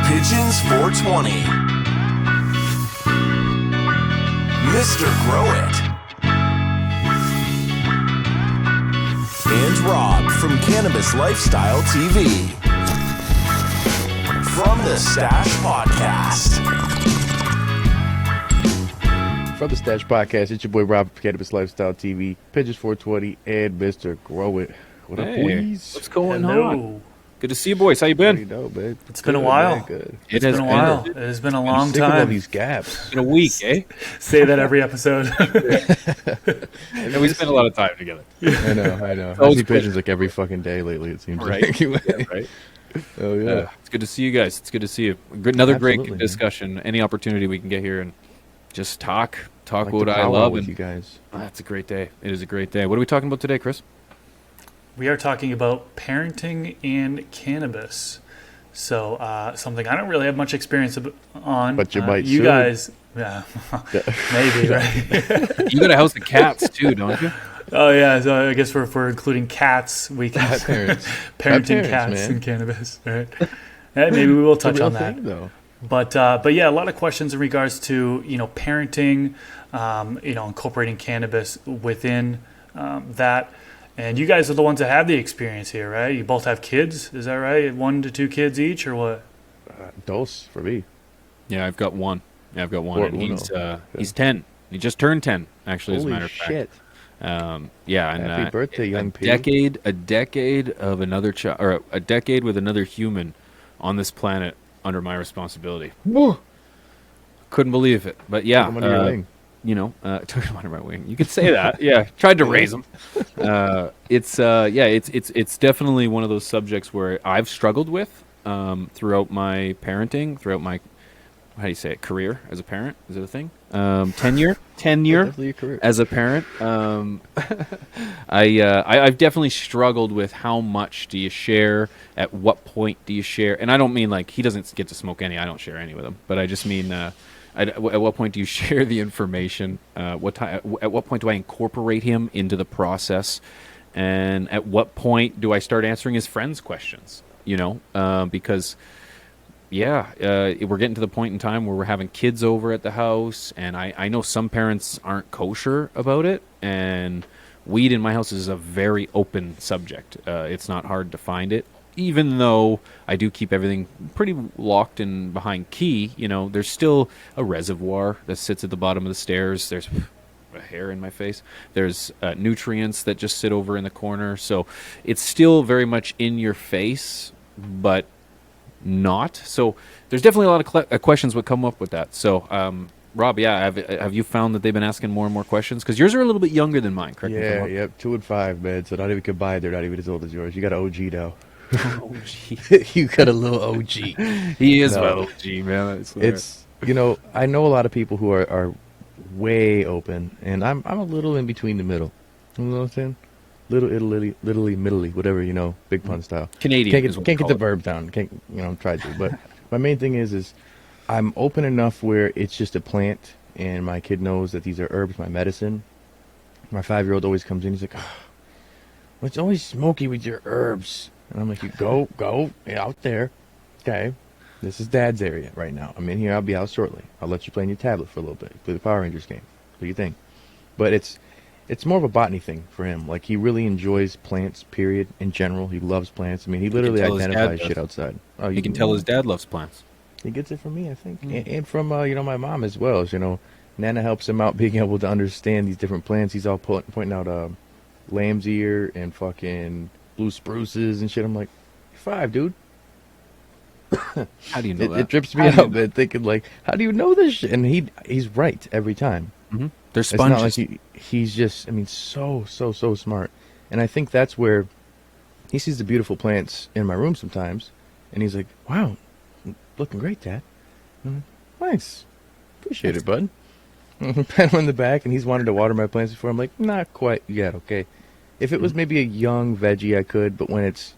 Pigeons 420. Mr. Grow It. And Rob from Cannabis Lifestyle TV. From the Stash Podcast. From the Stash Podcast, it's your boy Rob from Cannabis Lifestyle TV, Pigeons 420, and Mr. Grow It. What up, boys? What's going on? Good to see you, boys. How you been? How you know, man? It's been a while. Man, good. It's been a while. It has been a long Think of all time. these gaps. It's been a week, eh? Say that every episode. And we spent a lot of time together. I know. Oh, I see it's Pigeons like every fucking day lately, it seems Right. like. Yeah, right. Oh, yeah. It's good to see you guys. It's good to see you. Another Absolutely, great man. discussion. Any opportunity we can get here and just talk Like what to I powwow love. with And you guys. It's a great day. It is a great day. What are we talking about today, Chris? We are talking about parenting and cannabis. So something I don't really have much experience on. But you might You soon. guys, yeah, maybe, right? You got a house of cats too, don't you? Oh, yeah. So I guess if we're including cats, we can Cat parents. parenting Cat parents, cats man. and cannabis, right? And maybe we will It's a touch real on that. thing, though. But yeah, a lot of questions in regards to parenting, incorporating cannabis within that. And you guys are the ones that have the experience here, right? You both have kids, is that right? 1 to 2 kids each, or what? Dose for me. Yeah, I've got one. And Or he's 10. He just turned 10, actually, as a Holy matter of fact. shit. Yeah, and Happy birthday, young P. a decade of another child, or a decade with another human on this planet under my responsibility. Whoa. Couldn't believe it, but yeah, Took him under your wing. took him under my wing. You could say that. Yeah, tried to raise him. It's definitely one of those subjects where I've struggled with throughout my parenting, throughout my career as a parent. Is it a thing? Tenure Definitely a career. as a parent. I've definitely struggled with how much do you share, at what point do you share, and I don't mean like he doesn't get to smoke any, I don't share any with him, but I just mean at what point do you share the information, at what point do I incorporate him into the process, and at what point do I start answering his friends' questions, because we're getting to the point in time where we're having kids over at the house, and I know some parents aren't kosher about it, and weed in my house is a very open subject. It's not hard to find it, even though I do keep everything pretty locked and behind key. There's still a reservoir that sits at the bottom of the stairs. There's a hair in my face. There's nutrients that just sit over in the corner, so it's still very much in your face, but not. So there's definitely a lot of questions would come up with that. So Rob, have you found that they've been asking more and more questions? Because yours are a little bit younger than mine, correct me if I'm wrong. Yep, 2 and 5, man. So not even combined, they're not even as old as yours. You got an OG now. OG. You got a little OG. He is No. my OG, man. It's I know a lot of people who are way open, and I'm a little in between the middle. You know what I'm saying? Little Italy, middly, whatever, big pun style. Canadian. Can't get the verb down. Tried to, but my main thing is I'm open enough where it's just a plant, and my kid knows that these are herbs, my medicine. My 5-year-old always comes in, he's like, it's always smoky with your herbs. And I'm like, you go out there. Okay. This is Dad's area right now. I'm in here. I'll be out shortly. I'll let you play on your tablet for a little bit. Play the Power Rangers game. Do your thing. But it's more of a botany thing for him. Like, he really enjoys plants, period, in general. He loves plants. I mean, he literally tell his dad identifies does. shit outside. Oh, You can tell his dad loves plants. He gets it from me, I think. And from, my mom as well. Nana helps him out being able to understand these different plants. He's all pointing out lamb's ear and fucking blue spruces and shit. I'm like, you're 5, dude. How do you know that? It trips me out, man, thinking like, how do you know this shit? And he's right every time. Mm-hmm. They're It's sponges. not like he's just, so smart. And I think that's where he sees the beautiful plants in my room sometimes, and he's like, wow, looking great, Dad. I'm like, thanks. Appreciate it, bud. Pat him in the back, and he's wanted to water my plants before. I'm like, not quite yet, okay. If it was maybe a young veggie, I could, but when it's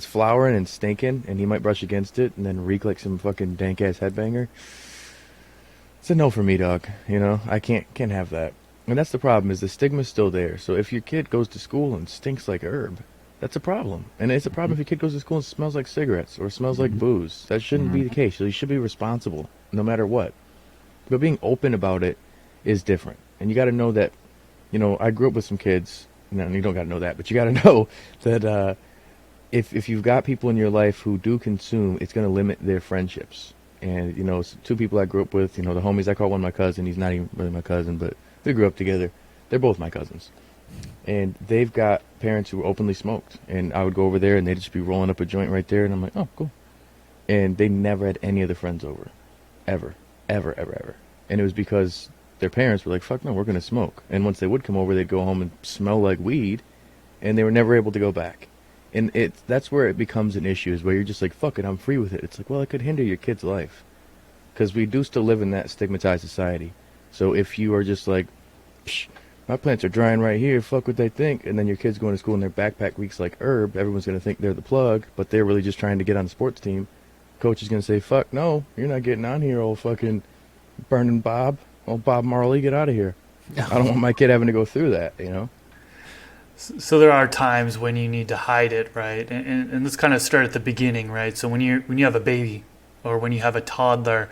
flowering and stinking, and he might brush against it and then reek like some fucking dank-ass headbanger, it's a no for me, dog. I can't have that. And that's the problem, is the stigma's still there. So if your kid goes to school and stinks like herb, that's a problem. And it's a problem if your kid goes to school and smells like cigarettes or smells like booze. That shouldn't be the case. You should be responsible no matter what. But being open about it is different. And you got to know that, I grew up with some kids. No, you don't got to know that, but you got to know that if you've got people in your life who do consume, it's going to limit their friendships. And, two people I grew up with, the homies, I call one my cousin. He's not even really my cousin, but we grew up together. They're both my cousins. And they've got parents who openly smoked. And I would go over there and they'd just be rolling up a joint right there. And I'm like, oh, cool. And they never had any other friends over. Ever. Ever, ever, ever. And it was because their parents were like, fuck no, we're going to smoke. And once they would come over, they'd go home and smell like weed. And they were never able to go back. And that's where it becomes an issue, is where you're just like, fuck it, I'm free with it. It's like, well, it could hinder your kid's life. Because we do still live in that stigmatized society. So if you are just like, psh, my plants are drying right here, fuck what they think, and then your kid's going to school and their backpack week's like herb, everyone's going to think they're the plug, but they're really just trying to get on the sports team. Coach is going to say, fuck no, you're not getting on here, old fucking burning Bob. Old Bob Marley, get out of here. I don't want my kid having to go through that, So there are times when you need to hide it, right? And let's kind of start at the beginning, right? So when you have a baby or when you have a toddler,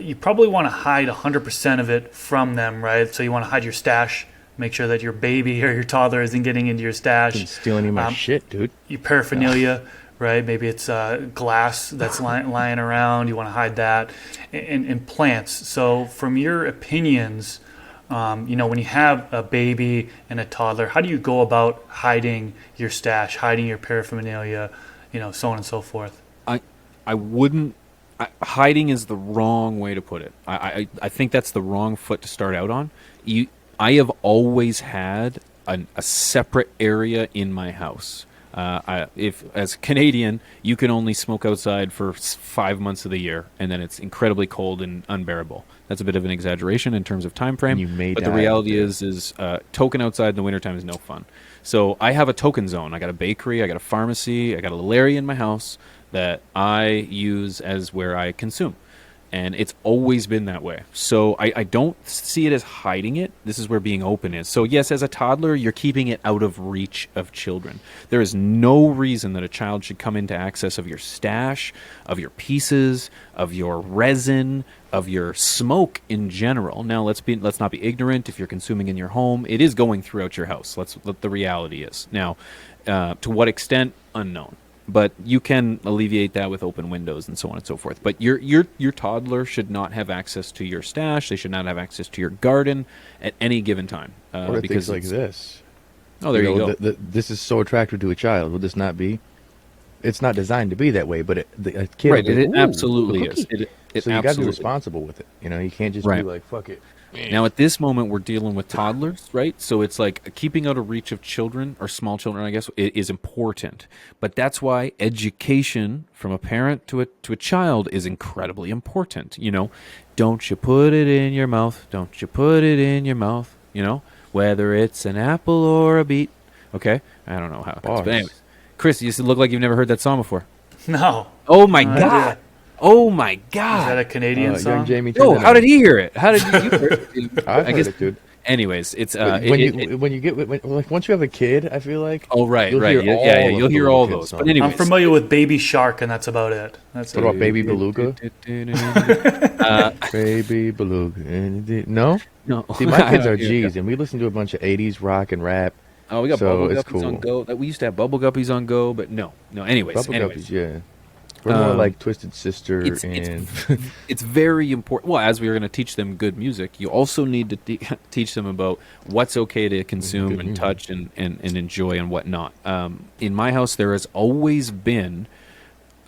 you probably want to hide 100% of it from them, right? So you want to hide your stash, make sure that your baby or your toddler isn't getting into your stash. Can't steal any of my shit, dude. Your paraphernalia, right? Maybe it's glass that's lying around. You want to hide that. And plants. So from your opinions, when you have a baby and a toddler, how do you go about hiding your stash, hiding your paraphernalia, so on and so forth? I wouldn't. Hiding is the wrong way to put it. I think that's the wrong foot to start out on. I have always had a separate area in my house. If as a Canadian, you can only smoke outside for 5 months of the year, and then it's incredibly cold and unbearable. That's a bit of an exaggeration in terms of time frame. But the reality is token outside in the wintertime is no fun. So I have a token zone. I got a bakery, I got a pharmacy, I got a little area in my house that I use as where I consume. And it's always been that way. So I don't see it as hiding it. This is where being open is. So yes, as a toddler, you're keeping it out of reach of children. There is no reason that a child should come into access of your stash, of your pieces, of your resin, of your smoke in general. Now, let's not be ignorant. If you're consuming in your home, it is going throughout your house. That's what the reality is. Now, to what extent, unknown. But you can alleviate that with open windows and so on and so forth. But your toddler should not have access to your stash. They should not have access to your garden at any given time. Or because things like this. Oh, there you go. This is so attractive to a child. Would this not be? It's not designed to be that way, but a kid. Right, it absolutely is. So you got to be responsible with it. You can't just be like, fuck it. Now, at this moment, we're dealing with toddlers, right? So it's like keeping out of reach of children, or small children, I guess, is important. But that's why education from a parent to a child is incredibly important. Don't you put it in your mouth. Don't you put it in your mouth. Whether it's an apple or a beet. Okay? I don't know how it goes. But anyways, Chris, you look like you've never heard that song before. No. Oh, my God. Idea. Oh my God! Is that a Canadian song? Young Jamie. Oh, how did he hear it? How did you hear it? I guess it, dude. Anyways, it's once you have a kid, I feel like. Oh right, you'll hear all those. But anyways, I'm familiar with Baby Shark, and that's about it. What about Baby Beluga? Baby Beluga. No. See, my kids are G's, and we listen to a bunch of '80s rock and rap. Oh, we got Bubble Guppies on Go. We used to have Bubble Guppies on Go, but no. Anyways, Guppies, yeah. We're more like Twisted Sister it's very important. Well, as we are going to teach them good music, you also need to teach them about what's okay to consume and touch and enjoy and whatnot. In my house, there has always been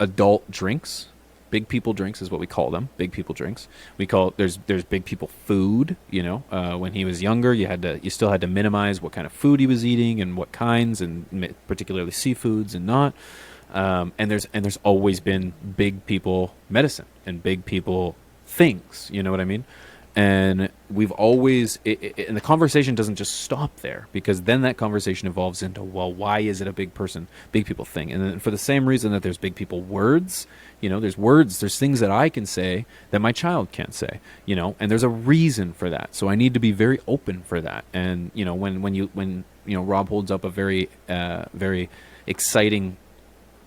adult drinks. Big people drinks is what we call them. Big people drinks. There's big people food. When he was younger, you still had to minimize what kind of food he was eating and what kinds, and particularly seafoods and not. And there's always been big people medicine and big people things, you know what I mean? And we've always, and the conversation doesn't just stop there, because then that conversation evolves into, well, why is it a big people thing? And then for the same reason that there's big people words, there's things that I can say that my child can't say, and there's a reason for that. So I need to be very open for that. And, when Rob holds up a very exciting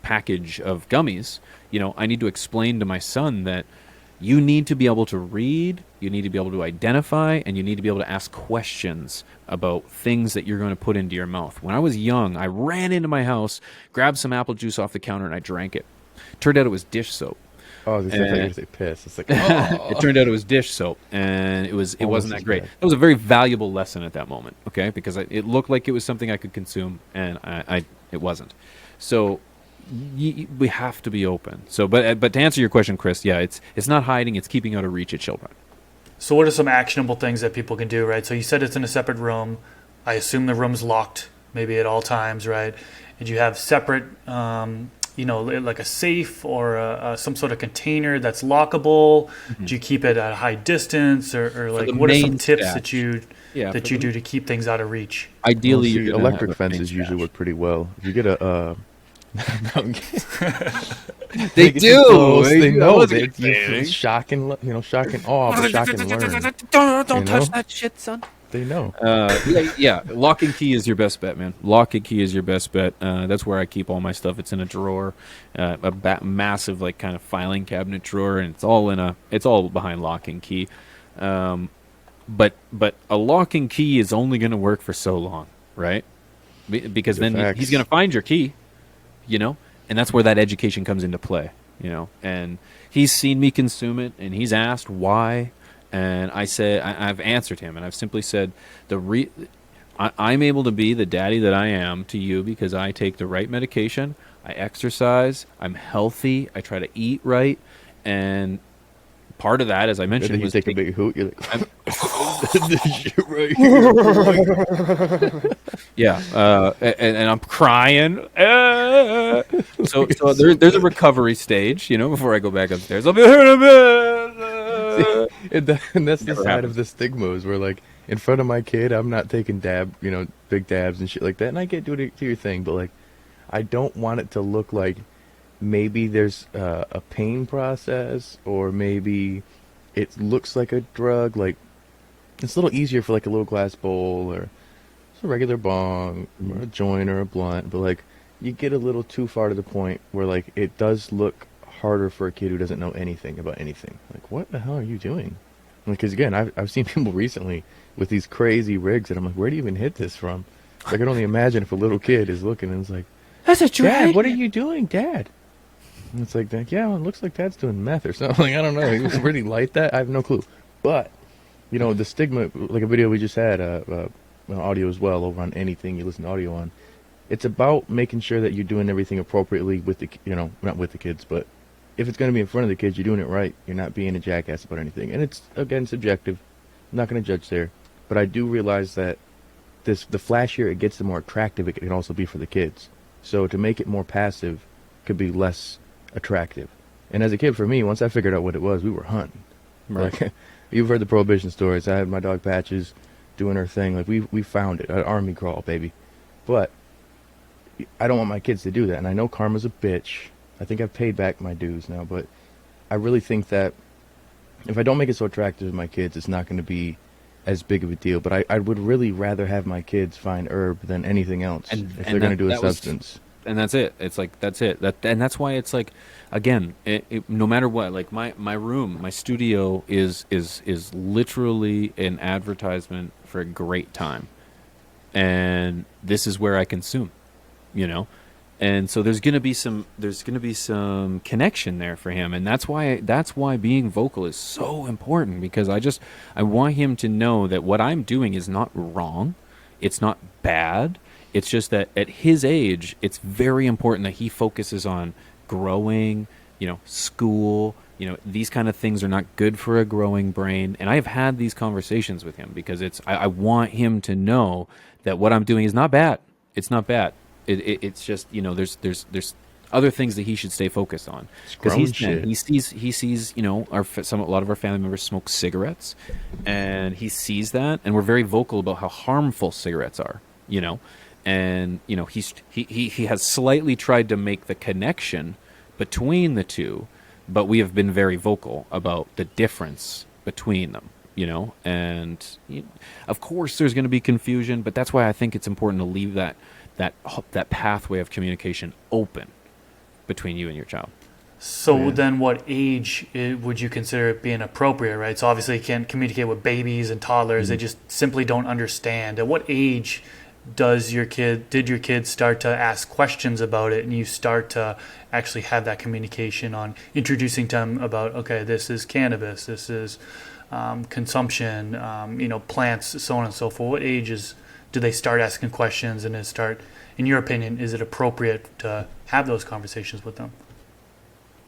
package of gummies, I need to explain to my son that you need to be able to read, you need to be able to identify, and you need to be able to ask questions about things that you're going to put into your mouth. When I was young, I ran into my house, grabbed some apple juice off the counter, and I drank it. Turned out it was dish soap. Oh, this is like you say piss. It's like, oh. It turned out it was dish soap, and it wasn't that great. Bad. It was a very valuable lesson at that moment, okay? Because it looked like it was something I could consume, and it wasn't. So we have to be open. So, but to answer your question, Chris, yeah, it's not hiding; it's keeping out of reach of children. So what are some actionable things that people can do, right? So you said it's in a separate room. I assume the room's locked maybe at all times, right? And you have separate, like a safe or some sort of container that's lockable. Mm-hmm. Do you keep it at a high distance, or like what are some tips stash. that you do to keep things out of reach? Ideally, electric fences usually work pretty well. If you get a they do. They know. They shock and awe, but shock and learn. Don't touch that shit, son. They know. Yeah. Lock and key is your best bet, man. Lock and key is your best bet. That's where I keep all my stuff. It's in a drawer, massive like kind of filing cabinet drawer, and it's all behind lock and key. But a lock and key is only going to work for so long, right? Because then he's going to find your key. And that's where that education comes into play, and he's seen me consume it, and he's asked why, and I've answered him, and I've simply said, I'm able to be the daddy that I am to you because I take the right medication, I exercise, I'm healthy, I try to eat right, and part of that, as I mentioned, was take a big hoot. You're like, this shit right here. Yeah, and I'm crying. So there's a recovery stage, before I go back upstairs. I'll be and that's the side of the stigma is where, like, in front of my kid, I'm not taking big dabs and shit like that, and I get do your thing, but like, I don't want it to look like maybe there's a pain process, or maybe it looks like a drug. Like, it's a little easier for like a little glass bowl or a regular bong or a joint or a blunt, but like, you get a little too far to the point where like it does look harder for a kid who doesn't know anything about anything. Like, what the hell are you doing? Because again, I've seen people recently with these crazy rigs, and I'm like, where do you even hit this from? I can only imagine if a little kid is looking and it's like, that's a drag. Dad, what are you doing, Dad? And it's like, yeah, well, it looks like Dad's doing meth or something. Like, I don't know. He was really light that. I have no clue. But, the stigma, like a video we just had, audio as well, over on anything you listen to audio on. It's about making sure that you're doing everything appropriately with the, not with the kids, but if it's going to be in front of the kids, you're doing it right. You're not being a jackass about anything. And it's, again, subjective. I'm not going to judge there. But I do realize that the flashier it gets, the more attractive it can also be for the kids. So to make it more passive could be less attractive. And as a kid, for me, once I figured out what it was, we were hunting. Right. Like, you've heard the prohibition stories. I had my dog Patches doing her thing. Like, we found it. An army crawl, baby. But I don't want my kids to do that. And I know karma's a bitch. I think I've paid back my dues now. But I really think that if I don't make it so attractive to my kids, it's not going to be as big of a deal. But I would really rather have my kids find herb than anything else if they're going to do a substance. And that's it. It's like, that's it. And that's why it's like, again, no matter what, like my room, my studio is literally an advertisement for a great time. And this is where I consume, And so there's going to be some connection there for him. And that's why being vocal is so important, because I want him to know that what I'm doing is not wrong. It's not bad. It's just that at his age, it's very important that he focuses on growing, school, these kind of things are not good for a growing brain. And I have had these conversations with him because I want him to know that what I'm doing is not bad. It's not bad. It's just, there's other things that he should stay focused on, because he sees, a lot of our family members smoke cigarettes, and he sees that, and we're very vocal about how harmful cigarettes are, and he has slightly tried to make the connection between the two, but we have been very vocal about the difference between them, and of course there's going to be confusion, but that's why I think it's important to leave that that pathway of communication open between you and your child. So then what age would you consider it being appropriate, right? So obviously you can't communicate with babies and toddlers. They just simply don't understand. At what age did your kid start to ask questions about it and you start to actually have that communication on introducing to them about, okay, this is cannabis, this is consumption, plants, so on and so forth? What ages do they start asking questions, and in your opinion, is it appropriate to have those conversations with them?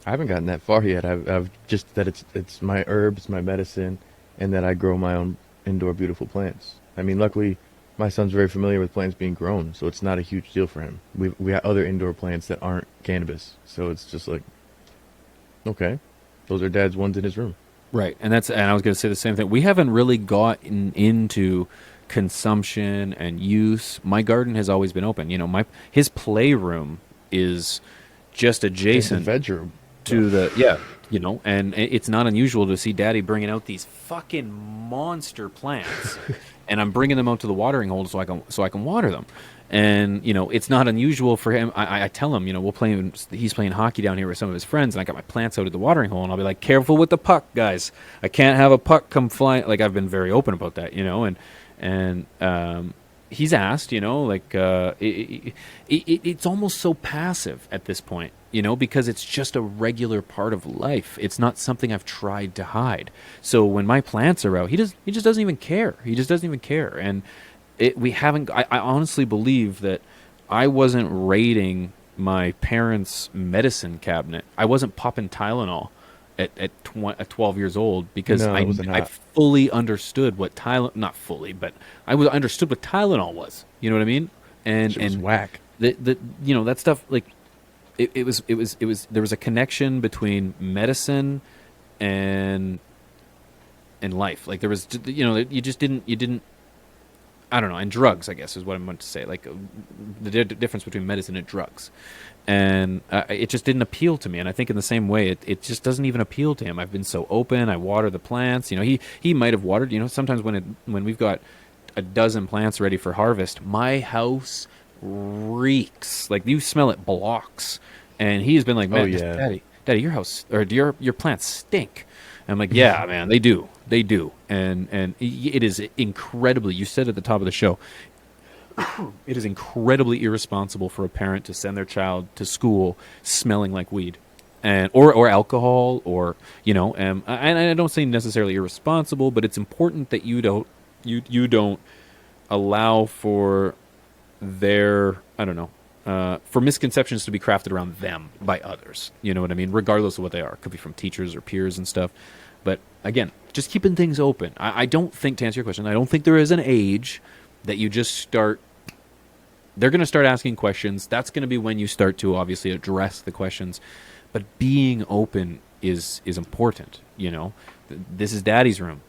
I haven't gotten that far yet. I've just that it's my herbs, my medicine, and that I grow my own indoor beautiful plants. I mean, luckily, my son's very familiar with plants being grown, so it's not a huge deal for him. We have other indoor plants that aren't cannabis, so it's just like, okay, those are Dad's ones in his room. Right, and I was going to say the same thing. We haven't really gotten into consumption and use. My garden has always been open. His playroom is just adjacent. It's the bedroom. And it's not unusual to see Daddy bringing out these fucking monster plants, and I'm bringing them out to the watering hole so I can water them. And it's not unusual for him. I tell him, he's playing hockey down here with some of his friends, and I got my plants out at the watering hole, and I'll be like, careful with the puck, guys. I can't have a puck come flying. Like, I've been very open about that, and he's asked, it's almost so passive at this point, because it's just a regular part of life. It's not something I've tried to hide. So when my plants are out, he just doesn't even care. He just doesn't even care. And I honestly believe that I wasn't raiding my parents' medicine cabinet. I wasn't popping Tylenol at 12 years old because I fully understood what not fully, but I understood what Tylenol was. You know what I mean? And was whack. That stuff, like it was there was a connection between medicine and life. Like there was, you didn't. I don't know, and drugs, I guess, is what I meant to say. Like the difference between medicine and drugs. And it just didn't appeal to me. And I think in the same way, it just doesn't even appeal to him. I've been so open. I water the plants. He might have watered. Sometimes when we've got a dozen plants ready for harvest, my house reeks. Like you smell it blocks. And he's been like, man, Daddy, your house or your plants stink. And I'm like, yeah, man, they do. They do. And it is incredibly, you said at the top of the show, it is incredibly irresponsible for a parent to send their child to school smelling like weed or alcohol and I don't say necessarily irresponsible, but it's important that you don't allow for their, for misconceptions to be crafted around them by others. You know what I mean? Regardless of what they are. It could be from teachers or peers and stuff. But again, just keeping things open. I don't think, to answer your question, I don't think there is an age that you just start. They're going to start asking questions. That's going to be when you start to obviously address the questions. But being open is important. This is Daddy's room.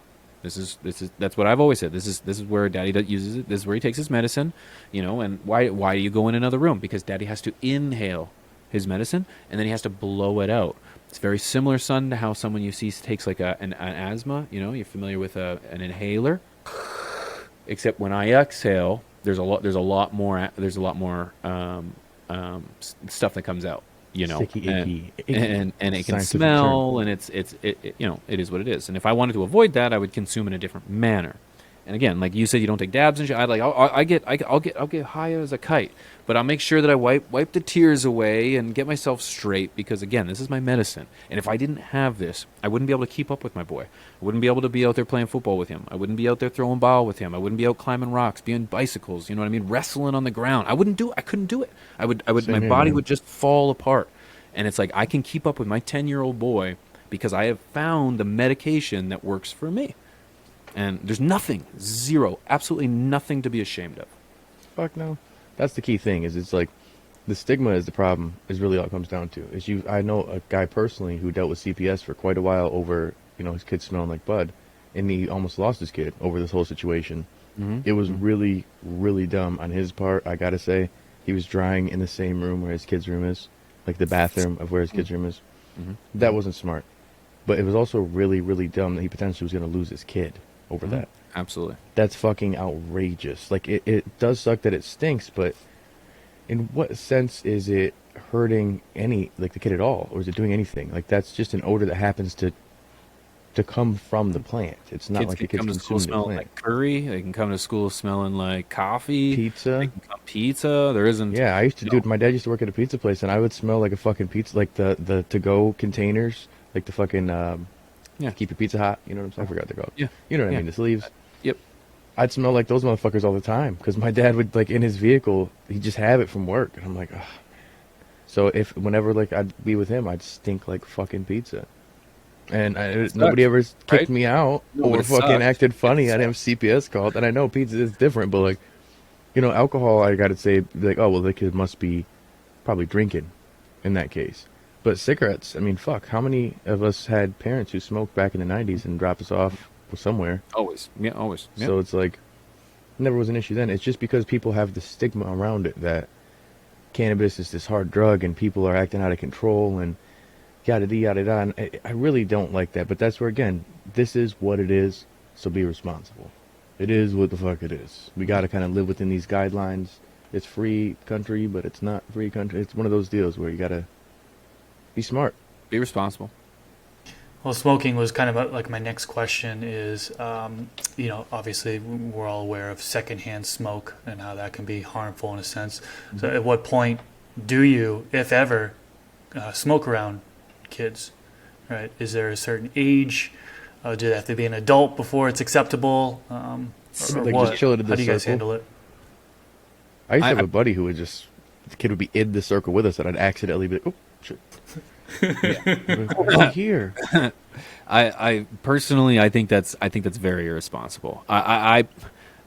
That's what I've always said. This is where Daddy uses it. This is where he takes his medicine. And why do you go in another room? Because Daddy has to inhale his medicine and then he has to blow it out. It's very similar, son, to how someone you see takes like an asthma. You're familiar with an inhaler. Except when I exhale, there's a lot more stuff that comes out. Sticky, icky, and it can smell, and it is what it is. And if I wanted to avoid that, I would consume in a different manner. And again, like you said, you don't take dabs and shit. I'll get high as a kite, but I'll make sure that I wipe the tears away and get myself straight because again, this is my medicine. And if I didn't have this, I wouldn't be able to keep up with my boy. I wouldn't be able to be out there playing football with him. I wouldn't be out there throwing ball with him. I wouldn't be out climbing rocks, being bicycles. You know what I mean? Wrestling on the ground. I couldn't do it. My body would just fall apart. And it's like I can keep up with my 10-year-old boy because I have found the medication that works for me. And there's absolutely nothing to be ashamed of. Fuck no. That's the key thing. It's like the stigma is the problem. Is really all it comes down to. I know a guy personally who dealt with CPS for quite a while over his kid smelling like bud, and he almost lost his kid over this whole situation. Mm-hmm. It was really, really dumb on his part. I gotta say, he was drying in the same room where his kid's room is, like the bathroom of where his kid's room is. Mm-hmm. That wasn't smart, but it was also really, really dumb that he potentially was going to lose his kid over that. Absolutely. That's fucking outrageous. Like it does suck that it stinks, but in what sense is it hurting the kid at all, or is it doing anything? Like, that's just an odor that happens to come from the plant. It's not Kids like can the kid's come to school consuming the smelling plant. like curry. They can come to school smelling like coffee. They Pizza. can come pizza. There isn't. Yeah, I used to do it. My dad used to work at a pizza place, and I would smell like a fucking pizza, like the to-go containers, like the fucking Yeah. keep your pizza hot. You know what I'm saying? I forgot what they're called. Yeah. You know what I Yeah. mean? The sleeves. Yep. I'd smell like those motherfuckers all the time because my dad would, like, in his vehicle, he'd just have it from work, and I'm like, ugh. So whenever like I'd be with him, I'd stink like fucking pizza, and nobody ever kicked right? me out No, but or it fucking sucked. acted funny. I didn't have CPS called, and I know pizza is different, but like, alcohol, I gotta say, like, oh well, the kid must be probably drinking in that case. But cigarettes, I mean, fuck, how many of us had parents who smoked back in the '90s and dropped us off somewhere? Always. Yeah. Always. Yeah. So it's like, never was an issue then. It's just because people have the stigma around it that cannabis is this hard drug and people are acting out of control and yada yada yada. And I really don't like that. But that's where, again, this is what it is. So be responsible. It is what the fuck it is. We got to kind of live within these guidelines. It's free country, but it's not free country. It's one of those deals where you got to be smart. Be responsible. Well, smoking was kind of like my next question is, obviously we're all aware of secondhand smoke and how that can be harmful in a sense. Mm-hmm. So at what point do you, if ever, smoke around kids, right? Is there a certain age? Do they have to be an adult before it's acceptable? Or Like, what? just chill it in How the do you guys circle. handle it? I used to have I- a buddy who would just, the kid would be in the circle with us and I'd accidentally be like, oh, shit. Why here? I personally, I think that's very irresponsible. I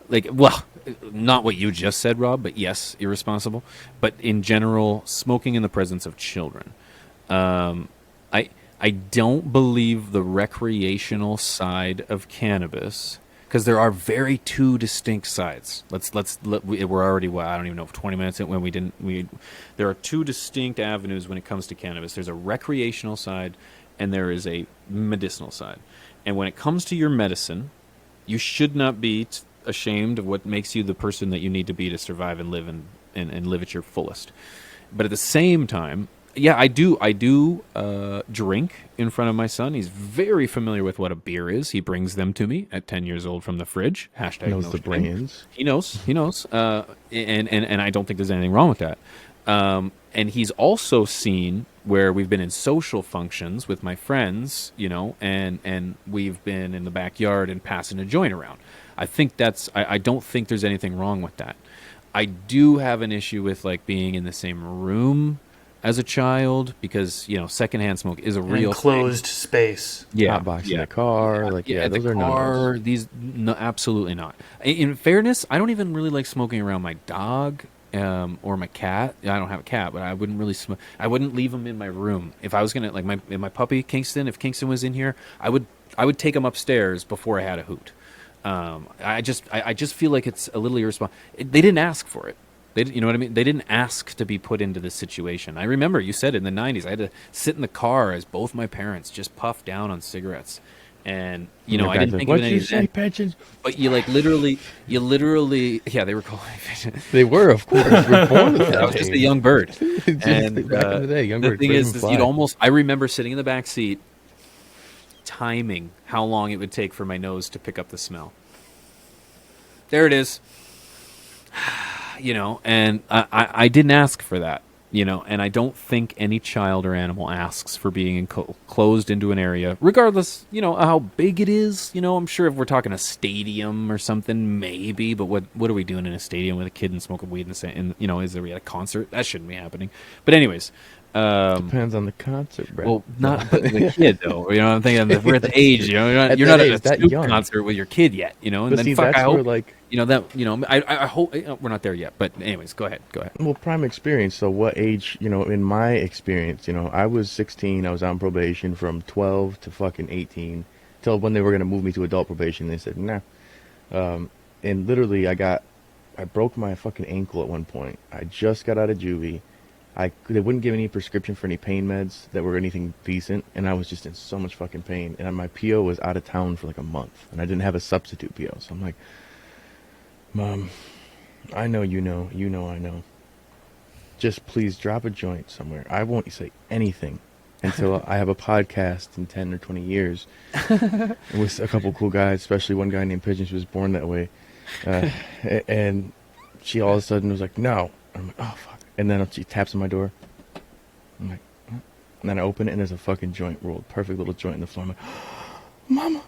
like, well, not what you just said, Rob, but yes, irresponsible. But in general, smoking in the presence of children, I don't believe the recreational side of cannabis, because there are very two distinct sides. We're already, I don't even know, 20 minutes in when there are two distinct avenues when it comes to cannabis. There's a recreational side and there is a medicinal side. And when it comes to your medicine, you should not be ashamed of what makes you the person that you need to be to survive and live and live at your fullest. But at the same time, yeah, I do drink in front of my son. He's very familiar with what a beer is. He brings them to me at 10 years old from the fridge. # Knows no the shame. brands. He knows. And I don't think there's anything wrong with that. And he's also seen where we've been in social functions with my friends, and we've been in the backyard and passing a joint around. I think I don't think there's anything wrong with that. I do have an issue with like being in the same room as a child because, secondhand smoke is a An real enclosed space. Hot box in the car. Those the are car, no-nos. these no, absolutely not. In fairness, I don't even really like smoking around my dog or my cat. I don't have a cat, but I wouldn't really smoke. I wouldn't leave him in my room if I was gonna like my puppy Kingston. If Kingston was in here, I would take him upstairs before I had a hoot. I just feel like it's a little irresponsible. They didn't ask for it. You know what I mean? They didn't ask to be put into this situation. I remember you said in the 90s, I had to sit in the car as both my parents just puffed down on cigarettes. And, I didn't think of What'd it you any say, then. pigeons? But you literally, yeah, they were calling me pigeons. They were, of course. We're born with that I was just a name. young bird. Just And back in the day, young the bird thing couldn't is, even you'd fly. almost, I remember sitting in the back seat, timing how long it would take for my nose to pick up the smell. There it is. And I didn't ask for that, and I don't think any child or animal asks for being enclosed into an area, regardless, how big it is. I'm sure if we're talking a stadium or something, maybe, but what are we doing in a stadium with a kid and smoking weed and is there at a concert? That shouldn't be happening. But anyways, Depends on the concert, bro. well, not but the kid though. I'm thinking that we're at the age. You're At not that at age, a that Snoop young. concert with your kid yet. And But then see, fuck, that's I hope where, like, I hope we're not there yet. But anyways, go ahead. well, prime experience. So what age, in my experience, I was 16. I was on probation from 12 to fucking 18 till when they were going to move me to adult probation. They said, nah. And literally I broke my fucking ankle at one point. I just got out of juvie. They wouldn't give any prescription for any pain meds that were anything decent, and I was just in so much fucking pain. And my PO was out of town for like a month, and I didn't have a substitute PO. So I'm like, Mom, I know you know, I know. just please drop a joint somewhere. I won't say anything until I have a podcast in 10 or 20 years with a couple cool guys, especially one guy named Pigeons who was born that way. And she all of a sudden was like, no. I'm like, oh, fuck. And then she taps on my door. I'm like, what? And then I open it, and there's a fucking joint rolled. Perfect little joint in the floor. I'm like, Mama.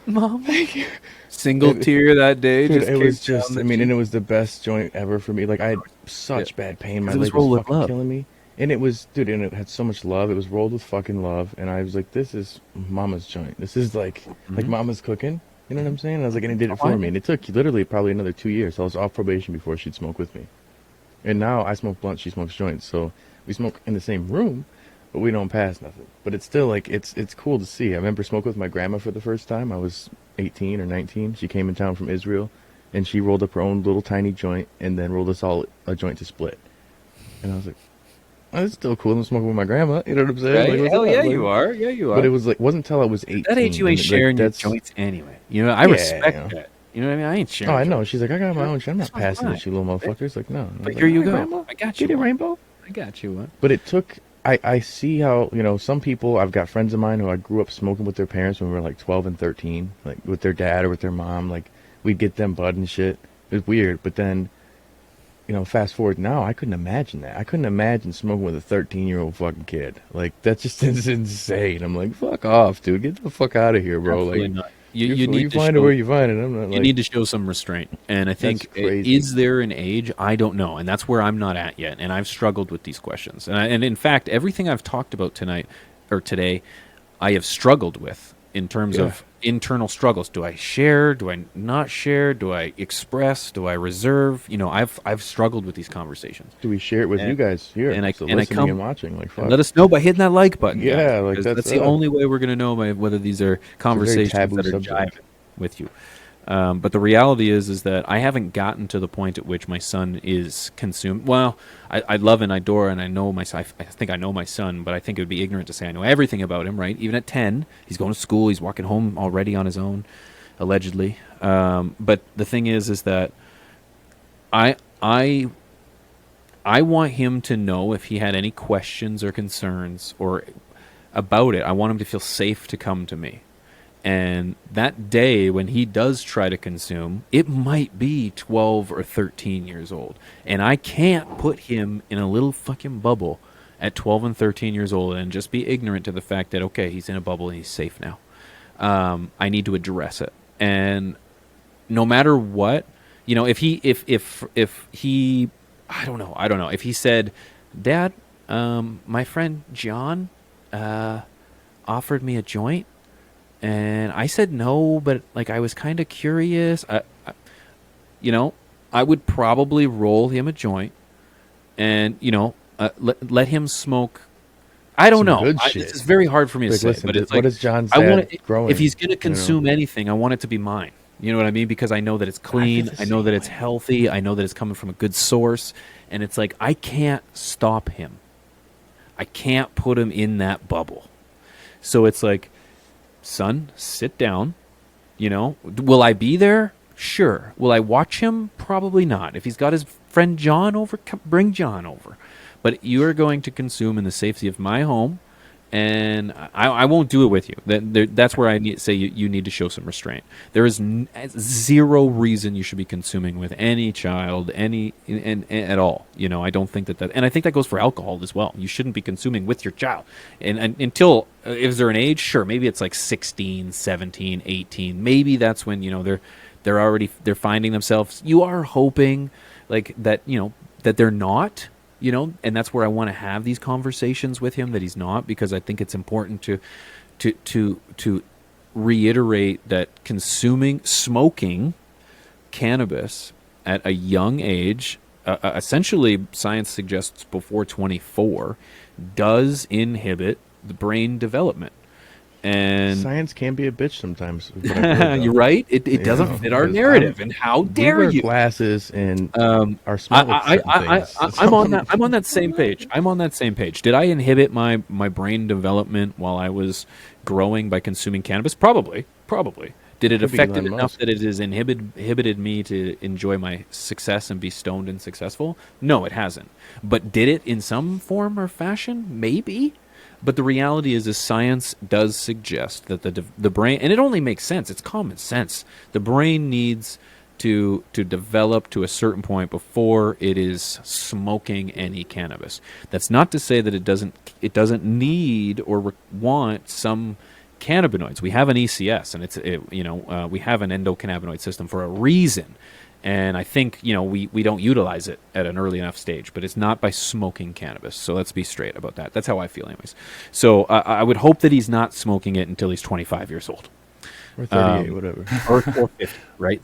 Mom, Thank you. single tear that day. Dude, just it came was down just, the I mean, cheek. and it was the best joint ever for me. Like, I had such bad pain. My 'Cause it was leg rolled was with fucking love. killing me. And it was, dude, and it had so much love. It was rolled with fucking love. And I was like, this is Mama's joint. This is like Mama's cooking. You know what I'm saying? And I was like, and it did it for me. And it took literally probably another 2 years. I was off probation before she'd smoke with me. And now I smoke blunt, she smokes joints. So we smoke in the same room, but we don't pass nothing. But it's still like, it's cool to see. I remember smoking with my grandma for the first time. I was 18 or 19. She came in town from Israel, and she rolled up her own little tiny joint and then rolled us all a joint to split. And I was like, oh, it's still cool. I'm smoking with my grandma. You know what I'm saying? Right? Like, what's Hell up? yeah, Like, you are. Yeah, you are. But it was like, wasn't until I was 18. At that age, you ain't and, sharing your that's- joints anyway. You know, I Yeah, respect you know. that. You know what I mean? I ain't sharing. Oh, I know. joints. She's like, I got my own shit. I'm not That's passing fine. this, you little motherfuckers. Like, no. I was But like, here you "All go. right, Grandma. I got Get you. it, Rainbow. I got you one. But it took, I see how, you know, some people, I've got friends of mine who I grew up smoking with their parents when we were like 12 and 13, like with their dad or with their mom. Like, we'd get them bud and shit. It was weird. But then, you know, fast forward now, I couldn't imagine that. I couldn't imagine smoking with a 13-year-old fucking kid. Like, that's just insane. I'm like, fuck off, dude. Get the fuck out of here, bro. Absolutely Like, not. You need you to find show, it where you find it. I'm not you like, need to show some restraint. And I think, crazy. is there an age? I don't know. And that's where I'm not at yet. And I've struggled with these questions. And in fact, everything I've talked about tonight or today, I have struggled with in terms of internal struggles. Do I share? Do I not share? Do I express? Do I reserve? You know, I've struggled with these conversations. do we share it with And- you guys here? and I- so and I listening come- and watching. Like, fuck. And let us know by hitting that like button. Yeah, guys, like, because that's the only way we're going to know whether these are conversations taboo that are subject. jiving with you. But the reality is that I haven't gotten to the point at which my son is consumed. Well, I love and adore, and I know my son. I think I know my son, but I think it would be ignorant to say I know everything about him. Right? Even at 10, he's going to school. He's walking home already on his own, allegedly. But the thing is that I want him to know if he had any questions or concerns or about it. I want him to feel safe to come to me. And that day when he does try to consume, it might be 12 or 13 years old. And I can't put him in a little fucking bubble at 12 and 13 years old and just be ignorant to the fact that, okay, he's in a bubble and he's safe now. I need to address it. And no matter what, you know, if he, I don't know, if he said, Dad, my friend John offered me a joint, and I said no, but like I was kind of curious. I would probably roll him a joint, and let him smoke. I don't Some know. good shit. It's very hard for me to Like, say. listen, But it's what like, does John's I dad want it, growing, if he's going to you know? consume anything, I want it to be mine. You know what I mean? Because I know that it's clean. the I know same that it's way. healthy. I know that it's coming from a good source. And it's like, I can't stop him. I can't put him in that bubble. So it's like, son, sit down. You know, will I be there? Sure. Will I watch him? Probably not. If he's got his friend John over, bring John over. But you are going to consume in the safety of my home, and I won't do it with you. That's where I say you need to show some restraint. There is zero reason you should be consuming with any child, at all. You know, I don't think that, and I think that goes for alcohol as well. You shouldn't be consuming with your child. And until, is there an age? Sure, maybe it's like 16, 17, 18. Maybe that's when, you know, they're finding themselves. You are hoping like that, you know, that they're not. You know, and that's where I want to have these conversations with him, that he's not, because I think it's important to reiterate that smoking cannabis at a young age, essentially science suggests before 24, does inhibit the brain development. And Science can be a bitch sometimes. is what I've heard, though. you're right. It doesn't know, fit our because narrative. And how We dare wear you? glasses and are smart with certain things. I'm on that same page. I'm on that same page. Did I inhibit my brain development while I was growing by consuming cannabis? Probably. Did it Could be affect it Elon enough Musk. that it has inhibited me to enjoy my success and be stoned and successful? No, it hasn't. But did it in some form or fashion? Maybe. But the reality is science does suggest that the brain, and it only makes sense. It's common sense. The brain needs to develop to a certain point before it is smoking any cannabis. That's not to say that it doesn't need or want some cannabinoids. We have an ECS, and we have an endocannabinoid system for a reason. And I think we don't utilize it at an early enough stage, but it's not by smoking cannabis. So let's be straight about that. That's how I feel, anyways. So I would hope that he's not smoking it until he's 25 years old, Or 38, whatever. or 50, right?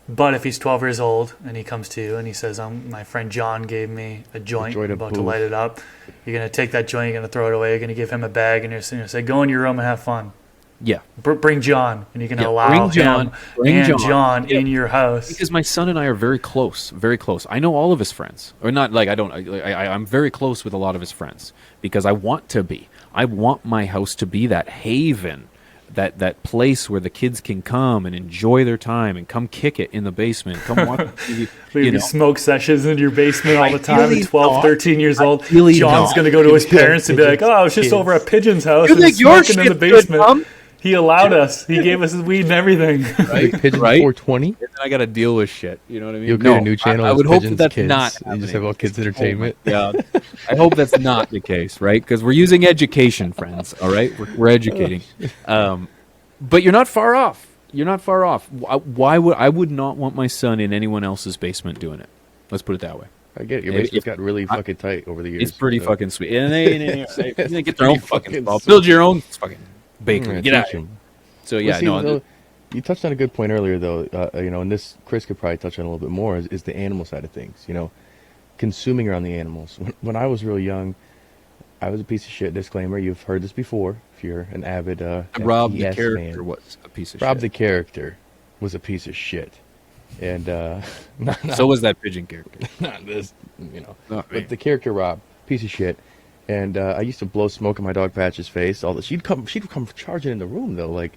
But if he's 12 years old and he comes to you and he says, my friend John gave me a joint, joint I'm of about to booze. light it up. You're going to take that joint, you're going to throw it away, you're going to give him a bag, and you're going to say, go in your room and have fun. Yeah, Bring John, and you can Yeah, allow bring John Yeah. in your house. because my son and I are very close, very close. I know all of his friends, or not like I don't. I'm very close with a lot of his friends because I want to be. I want my house to be that haven, that place where the kids can come and enjoy their time and come kick it in the basement, come watch TV. Maybe smoke sessions in your basement all the time Ideally at 12, not. 13 years old. Ideally John's not. going to go to his parents and be like, oh, I was just Kids. over at Pigeon's house You and think your smoking in the shit's good, basement. Mom? He allowed us. He gave us his weed and everything. Like Pigeon Right? 420. And then I got to deal with shit. You know what I mean? You'll create a new channel. I as would hope Pigeons that that's Kids. not. You just have happening. all kids entertainment. Yeah, I hope that's not the case, right? Because we're using education, friends. All right, we're educating. But you're not far off. You're not far off. Why would I would not want my son in anyone else's basement doing it? Let's put it that way. I get it. Your If- basement's got really fucking tight over the years. It's pretty so- fucking sweet. And they get their own pretty fucking fucking spot. sweet. Build your own fucking bakery. Yeah, Get out. teach 'em. So Well, yeah, see, no. though, you touched on a good point earlier, though. And this Chris could probably touch on a little bit more. Is the animal side of things? Consuming around the animals. When I was real young, I was a piece of shit. Disclaimer: you've heard this before. If you're an avid Rob the FPS character fan. was a piece of Rob shit. the character was a piece of shit, and So was that pigeon character. not this, Not me. but the character Rob, piece of shit. And I used to blow smoke in my dog Patch's face. All that she'd come charging in the room though, like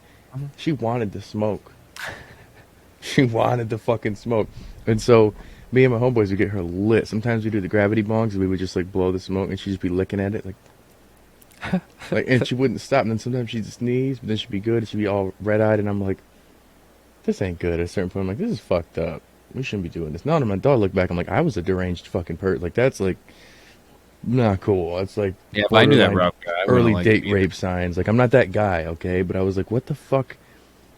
she wanted to smoke. She wanted to fucking smoke, and so me and my homeboys would get her lit. Sometimes we do the gravity bongs, and we would just like blow the smoke, and she'd just be licking at it, and she wouldn't stop. And then sometimes she'd sneeze, but then she'd be good, and she'd be all red eyed, and I'm like, this ain't good. At a certain point, I'm like, this is fucked up. We shouldn't be doing this. Now that my dog looked back, I'm like, I was a deranged fucking person. Like that's like not cool. It's like Yeah, if I knew that borderline Rob guy, I wouldn't early like date him either. rape signs. Like I'm not that guy, okay? But I was like, what the fuck?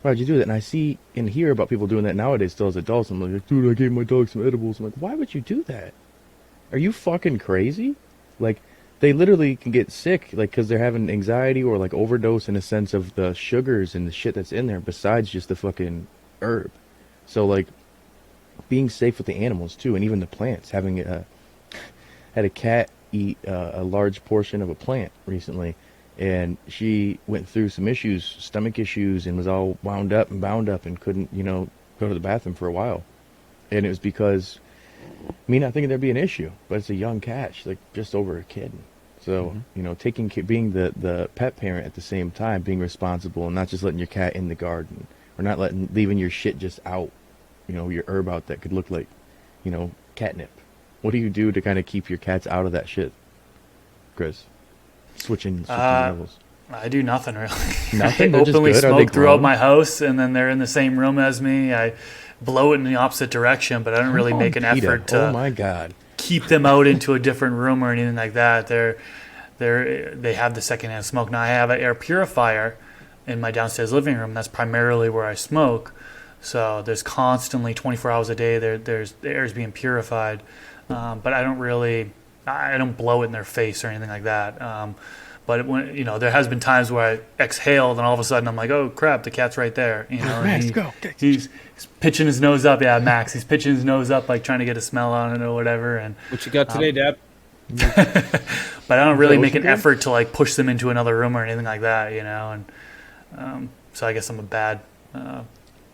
Why'd you do that? And I see and hear about people doing that nowadays still as adults. I'm like, dude, I gave my dog some edibles. I'm like, why would you do that? Are you fucking crazy? Like, they literally can get sick, like, because they're having anxiety or, like, overdose in a sense of the sugars and the shit that's in there besides just the fucking herb. So, like, being safe with the animals, too, and even the plants. Had a cat eat a large portion of a plant recently, and she went through some issues, stomach issues, and was all wound up and bound up and couldn't, go to the bathroom for a while. And it was because me not thinking there'd be an issue, but it's a young cat. She's like just over a kid. So, being the pet parent at the same time, being responsible and not just letting your cat in the garden or not leaving your shit just out, your herb out that could look like, catnip. What do you do to kind of keep your cats out of that shit, Chris? Switching levels. I do nothing really. Nothing? I They're just openly good? Are they smoke throughout grown? my house, and then they're in the same room as me. I blow it in the opposite direction, but I don't really make an PETA. effort Oh to my god. keep them out into a different room or anything like that. They have the secondhand smoke. Now I have an air purifier in my downstairs living room. That's primarily where I smoke. So there's constantly 24 hours a day. The air is being purified, but I don't blow it in their face or anything like that. But when there has been times where I exhale, and all of a sudden I'm like, oh crap, the cat's right there. Let's go. He's pitching his nose up. Yeah, Max. He's pitching his nose up, like trying to get a smell on it or whatever. And What you got today, Dad? but I don't really that make what an you did? effort to like push them into another room or anything like that. And so I guess I'm a bad.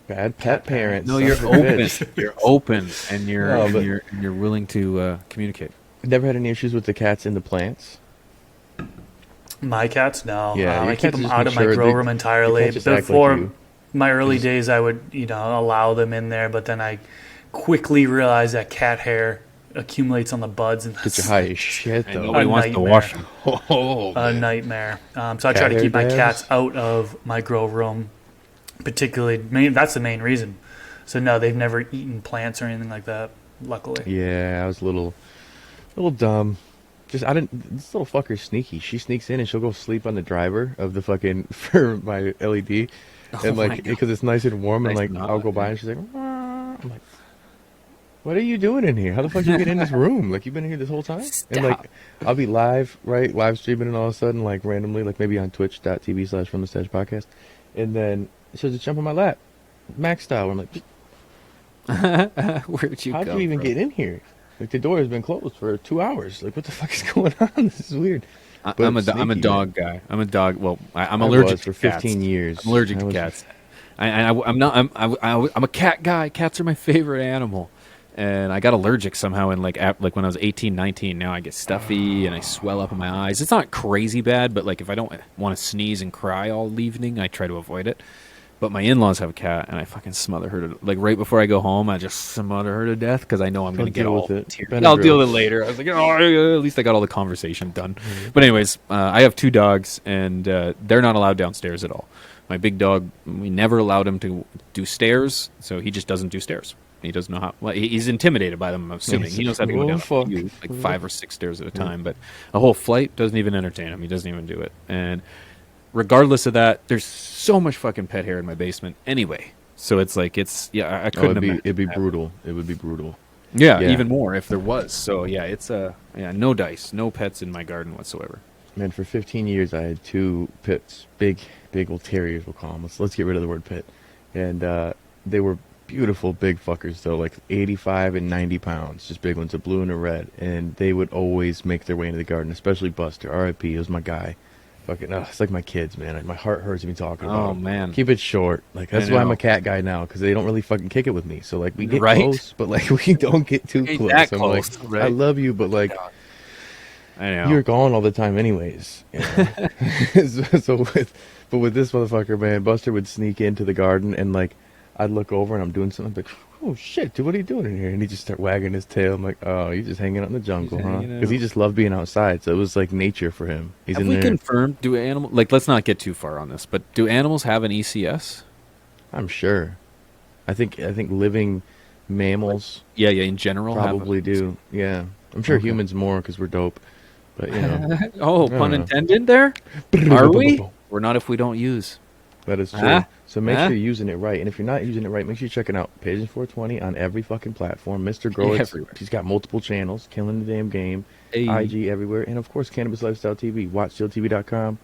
Bad pet parents. No, son you're of a open. bitch. You're open, and you're No, and but- you're willing to communicate. Never had any issues with the cats in the plants. My cats, no. Yeah, your I keep cats them just out of my mature. grow They- room your entirely. cats just act like Before you. my early days, I would, allow them in there, but then I quickly realized that cat hair accumulates on the buds and Get you high as shit, And though. nobody wants to wash them. a nightmare. So I try to hair keep my dabs? cats out of my grow room, particularly. That's the main reason. So no, they've never eaten plants or anything like that. Luckily. Yeah, I was a little dumb. This little fucker's sneaky. She sneaks in and she'll go sleep on the driver of the fucking, for my LED. And my like, God. because it's nice and warm, and Nice like, and hot, I'll go by and she's like, "Meow." I'm like, what are you doing in here? How the fuck you get in this room? Like, you've been in here this whole time? And like, I'll be live streaming, and all of a sudden, like, randomly, like maybe on twitch.tv/FromTheStash podcast. And then she'll just jump on my lap, Max style. I'm like, Where'd you how'd go you even from? get in here? Like, the door has been closed for 2 hours. Like, what the fuck is going on? This is weird. But I'm a sneaky, dog guy. I'm a dog. Well, I'm I allergic was to for cats. 15 years. I'm allergic I to was- cats. I'm not. I'm a cat guy. Cats are my favorite animal. And I got allergic somehow in like when I was 18, 19. Now I get stuffy and I swell up in my eyes. It's not crazy bad, but like if I don't want to sneeze and cry all evening, I try to avoid it. But my in-laws have a cat, and I fucking smother her to, like, right before I go home. I just smother her to death because I know I'm going to get deal all with it. teary. I'll deal with it later. I was like, oh, at least I got all the conversation done. But anyways, I have 2 dogs, and they're not allowed downstairs at all. My big dog, we never allowed him to do stairs, so he just doesn't do stairs. He doesn't know how. Well, he's intimidated by them, I'm assuming. He knows how to go down a few, like 5 or 6 stairs at a time, but a whole flight doesn't even entertain him. He doesn't even do it. And regardless of that, there's so much fucking pet hair in my basement anyway. So it's like, I couldn't imagine. It'd be that. brutal. It would be brutal. Yeah, Yeah. even more if there was. So yeah, it's no dice, no pets in my garden whatsoever. Man, for 15 years, I had 2 pits, big old terriers, we'll call them. Let's get rid of the word pit. And they were beautiful big fuckers, though, like 85 and 90 pounds, just big ones, a blue and a red. And they would always make their way into the garden, especially Buster. R.I.P. It was my guy. Fucking, it's like my kids, man. My heart hurts me talking about Oh, them. man. Keep it short. Like, that's I why I'm know. a cat guy now, because they don't really fucking kick it with me. So, like, we get Right? close, but, like, we don't get too Ain't close. that I'm close, like, right? I love you, but, like, I know. you're gone all the time anyways. You know? But with this motherfucker, man, Buster would sneak into the garden, and, like, I'd look over and I'm doing something, like, oh shit, dude, what are you doing in here? And he'd just start wagging his tail. I'm like, oh, he's just hanging out in the jungle, huh? hanging Because he out. just loved being outside, so it was like nature for him. He's Have in we there. confirmed, do animals, like, let's not get too far on this, but do animals have an ECS? I'm sure. I think living mammals Yeah, in general. have a- probably do. Yeah, I'm sure Okay. humans more because we're dope. But you know, Oh, I pun don't know. intended there? Are we? We're not if we don't use. that is true. Huh? So make Huh? sure you're using it right. And if you're not using it right, make sure you're checking out Pigeons 420 on every fucking platform. Mr. Grow, Everywhere. he's got multiple channels, killing the damn game. Hey. IG everywhere, and of course Cannabis Lifestyle TV. Watch CLtv.com,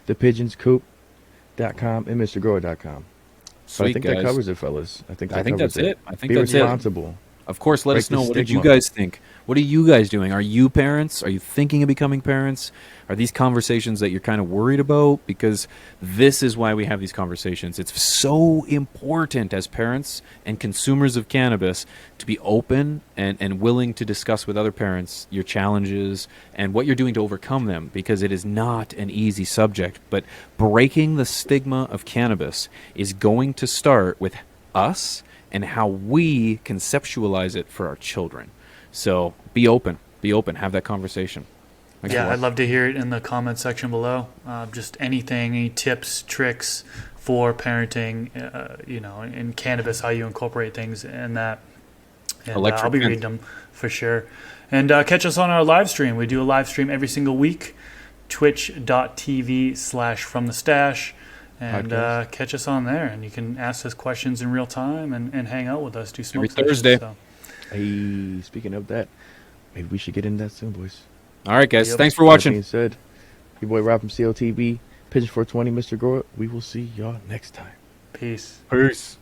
thepigeonscoop.com, and MrGrower.com. But Sweet, I think guys. that covers it, fellas. I think that's it. I think Be that's it. responsible. Of course, let Break us know. the What did you stigma. guys think? What are you guys doing? Are you parents? Are you thinking of becoming parents? Are these conversations that you're kind of worried about? Because this is why we have these conversations. It's so important as parents and consumers of cannabis to be open and willing to discuss with other parents your challenges and what you're doing to overcome them, because it is not an easy subject. But breaking the stigma of cannabis is going to start with us and how we conceptualize it for our children. So be open, have that conversation. Thanks for Yeah, I'd watching. love to hear it in the comment section below. Just anything, any tips, tricks for parenting, in cannabis, how you incorporate things in that. And Electric I'll be fence. reading them for sure. And catch us on our live stream. We do a live stream every single week, twitch.tv/FromTheStash. And Podcast. catch us on there, and you can ask us questions in real time and hang out with us, do smoke Every sessions, Thursday. So. Hey, speaking of that, maybe we should get into that soon, boys. All right, guys. Yep. Thanks for That watching. being said, your boy Rob from CLTV, Pigeon 420, Mr. Grower. We will see y'all next time. Peace. Peace.